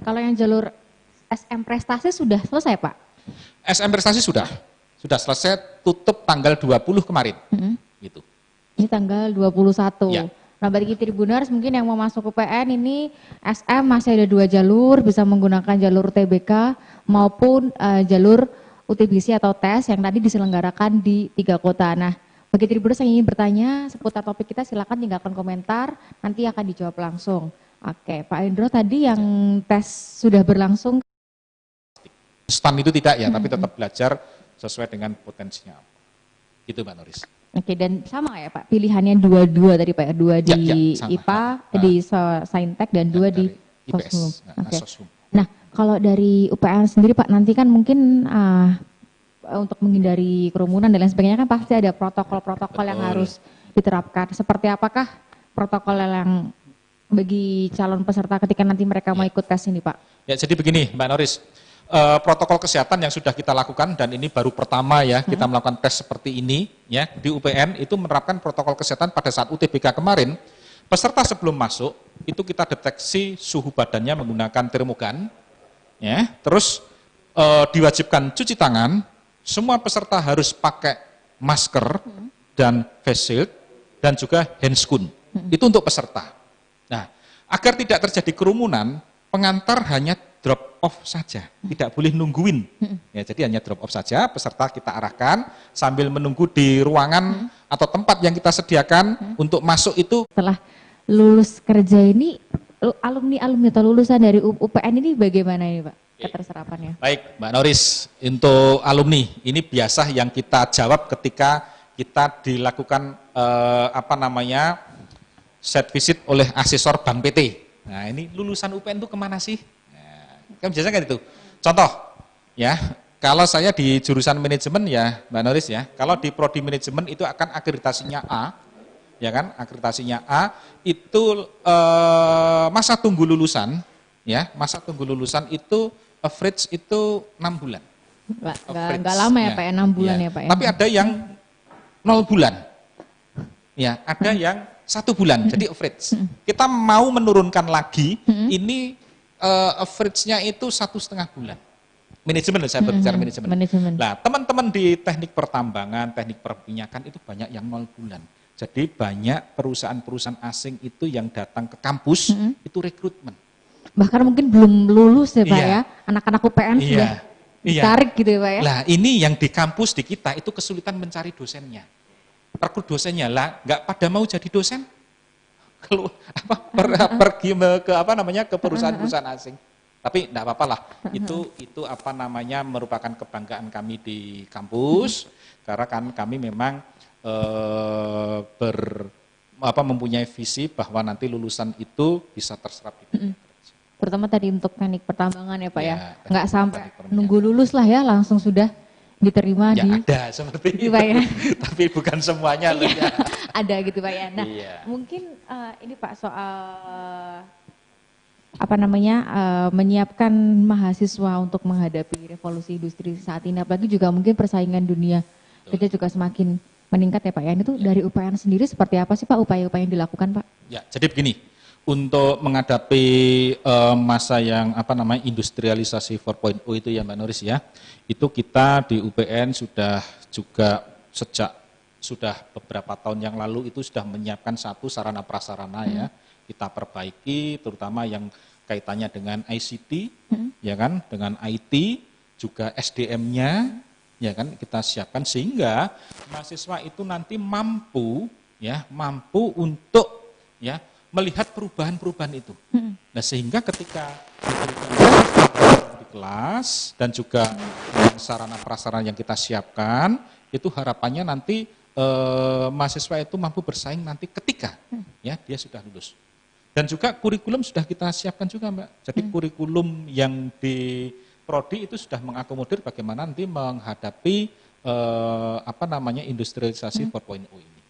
Kalau yang jalur SM prestasi sudah selesai, Pak? SM prestasi sudah selesai, tutup tanggal 20 kemarin. Gitu. Ini tanggal 21. Ya. Nah, bagi Tribuners mungkin yang mau masuk UPN ini SM masih ada 2 jalur, bisa menggunakan jalur TBK maupun jalur UTBC atau tes yang tadi diselenggarakan di 3 kota. Nah, bagi Tribuners yang ingin bertanya seputar topik kita, silakan tinggalkan komentar, nanti akan dijawab langsung. Oke, Pak Indro, tadi yang tes sudah berlangsung. STAN itu tidak ya, tapi tetap belajar sesuai dengan potensinya. Gitu Mbak Noris. Oke, dan sama ya Pak, pilihannya dua tadi Pak, 2 di IPA, di Saintek dan 2 di Soshum. Oke. Nah, kalau dari UPN sendiri Pak, nanti kan mungkin untuk menghindari kerumunan dan lain sebagainya kan pasti ada protokol-protokol yang harus diterapkan. Seperti apakah protokol yang bagi calon peserta ketika nanti mereka mau ikut tes ini Pak? Ya, jadi begini Mbak Noris. Protokol kesehatan yang sudah kita lakukan dan ini baru pertama ya kita melakukan tes seperti ini ya di UPN itu menerapkan protokol kesehatan pada saat UTBK kemarin. Peserta sebelum masuk itu kita deteksi suhu badannya menggunakan termogan ya, terus diwajibkan cuci tangan, semua peserta harus pakai masker dan face shield dan juga handscoon. Itu untuk peserta. Nah, agar tidak terjadi kerumunan, pengantar hanya drop off saja, tidak boleh nungguin. Ya, jadi hanya drop off saja, peserta kita arahkan sambil menunggu di ruangan atau tempat yang kita sediakan untuk masuk itu. Setelah lulus kerja ini, alumni atau lulusan dari UPN ini bagaimana ini Pak, keterserapannya? Baik Mbak Noris, untuk alumni ini biasa yang kita jawab ketika kita dilakukan set visit oleh asesor Bank PT. Nah ini lulusan UPN itu kemana sih? Kan biasanya kan itu. Contoh, ya, kalau saya di jurusan manajemen ya, Mbak Noris ya, kalau di prodi manajemen itu akan akreditasinya A, ya kan, akreditasinya A itu masa tunggu lulusan, ya, masa tunggu lulusan itu average itu 6 bulan. Enggak lama ya Pak, ya, 6 bulan ya Pak. Ya. Tapi ada yang 0 bulan, ya, ada yang 1 bulan, jadi average. Kita mau menurunkan lagi, ini average-nya itu 1,5 bulan. Manajemen, saya berbicara manajemen. Nah, teman-teman di teknik pertambangan, teknik perminyakan itu banyak yang 0 bulan. Jadi banyak perusahaan-perusahaan asing itu yang datang ke kampus itu rekrutmen. Bahkan mungkin belum lulus ya Pak ya, anak-anak UPN sudah ditarik gitu ya Pak ya. Nah, ini yang di kampus di kita itu kesulitan mencari dosennya. Rekrut dosennya lah, nggak pada mau jadi dosen. Pergi ke perusahaan-perusahaan asing. Tapi enggak apa-apa lah. Itu merupakan kebanggaan kami di kampus karena kan kami memang mempunyai visi bahwa nanti lulusan itu bisa terserap di terutama tadi untuk teknik pertambangan ya Pak ya. Enggak sampai nunggu lulus lah ya langsung sudah diterima ya, ada seperti itu, Pak ya. Tapi bukan semuanya loh ya. Ada gitu Pak ya. Nah, mungkin ini Pak soal menyiapkan mahasiswa untuk menghadapi revolusi industri saat ini, apalagi juga mungkin persaingan dunia kerja juga semakin meningkat ya Pak ya. Itu dari UPN sendiri seperti apa sih Pak upaya-upaya yang dilakukan Pak? Ya, jadi begini. Untuk menghadapi masa yang industrialisasi 4.0 itu ya Mbak Noris ya, itu kita di UPN sudah sudah beberapa tahun yang lalu itu sudah menyiapkan satu sarana prasarana ya, kita perbaiki terutama yang kaitannya dengan ICT, ya kan, dengan IT, juga SDM-nya, ya kan, kita siapkan sehingga mahasiswa itu nanti mampu untuk ya melihat perubahan-perubahan itu. Nah sehingga ketika di kelas dan juga sarana prasarana yang kita siapkan, itu harapannya nanti mahasiswa itu mampu bersaing nanti ketika ya dia sudah lulus. Dan juga kurikulum sudah kita siapkan juga Mbak. Jadi kurikulum yang di prodi itu sudah mengakomodir bagaimana nanti menghadapi industrialisasi 4.0 ini.